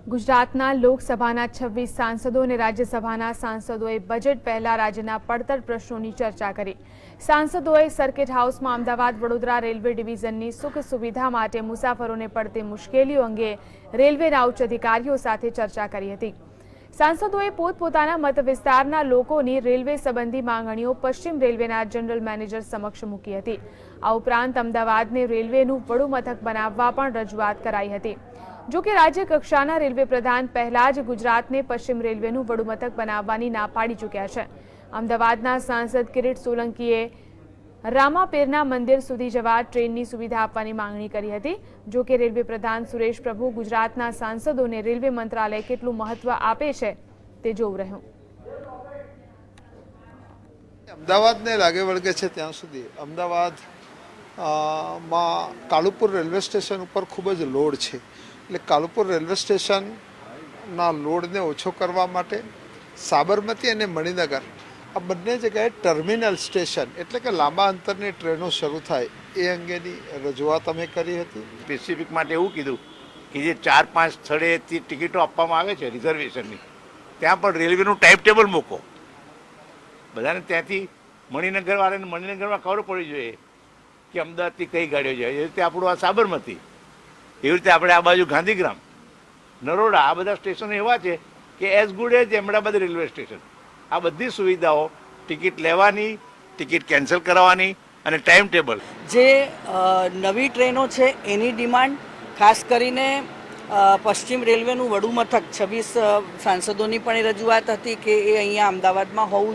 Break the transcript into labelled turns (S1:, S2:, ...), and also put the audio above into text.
S1: ગુજરાતના લોકસભાના 26 સાંસદો અને રાજ્યસભાના સાંસદોએ બજેટ પહેલા રાજ્યના પડતર પ્રશ્નોની ચર્ચા કરી। સાંસદોએ સર્કિટ હાઉસમાં અમદાવાદ વડોદરા રેલવે ડિવિઝનની સુખ સુવિધા માટે મુસાફરોને પડતી મુશ્કેલીઓ અંગે રેલવેના ઉચ્ચ અધિકારીઓ સાથે ચર્ચા કરી હતી। સાંસદોએ પોતપોતાના મત વિસ્તારના લોકોની રેલવે સંબંધી માંગણીઓ પશ્ચિમ રેલવેના જનરલ મેનેજર સમક્ષ મૂકી હતી। આ ઉપરાંત અમદાવાદને રેલવેનું વડું મથક બનાવવા પણ રજૂઆત કરાઈ હતી। જો કે રાજ્ય કક્ષાના રેલવે પ્રધાન પહેલા જ ગુજરાતને પશ્ચિમ રેલવેનું વડું મથક બનાવવાની ના પાડી ચૂક્યા છે। અમદાવાદના સાંસદ કિરીટ સોલંકીએ રામાપીરના મંદિર સુધી જવા ટ્રેનની સુવિધા આપવાની માંગણી કરી હતી। જો કે રેલવે પ્રધાન સુરેશ પ્રભુ ગુજરાતના સાંસદોને રેલવે મંત્રાલય કેટલું મહત્વ આપે છે તે જોવું રહ્યું।
S2: અમદાવાદને લાગે વળગે છે ત્યાં સુધી અમદાવાદમાં કાલુપુર રેલવે સ્ટેશન ઉપર ખૂબ જ લોડ છે, એટલે કાલુપુર રેલવે સ્ટેશનના લોડને ઓછો કરવા માટે સાબરમતી અને મણિનગર આ બંને જગ્યાએ ટર્મિનલ સ્ટેશન એટલે કે લાંબા અંતરની ટ્રેનો શરૂ થાય એ અંગેની રજૂઆત અમે કરી હતી।
S3: સ્પેસિફિક માટે એવું કીધું કે જે 4-5 સ્થળેથી ટિકિટો આપવામાં આવે છે રિઝર્વેશનની, ત્યાં પણ રેલવેનું ટાઈમ ટેબલ મૂકો, બધાને ત્યાંથી મણિનગરવાળાને મણિનગરમાં ખબર પડી જોઈએ કે અમદાવાદથી કઈ ગાડીઓ જાય। એ રીતે આપણું આ સાબરમતી, એવી રીતે આપણે આ બાજુ ગાંધીગ્રામ, નરોડા, આ બધા સ્ટેશનો એવા છે કે as good as Ahmedabad railway station. આ બધી સુવિધાઓ ટિકિટ લેવાની, ટિકિટ કેન્સલ કરાવવાની અને ટાઈમ ટેબલ
S4: જે નવી ટ્રેનો છે એની ડિમાન્ડ ખાસ કરીને પશ્ચિમ રેલવેનું વડું મથક 26 સાંસદોની પણ એ રજૂઆત હતી કે એ અહીંયા અમદાવાદમાં હોવું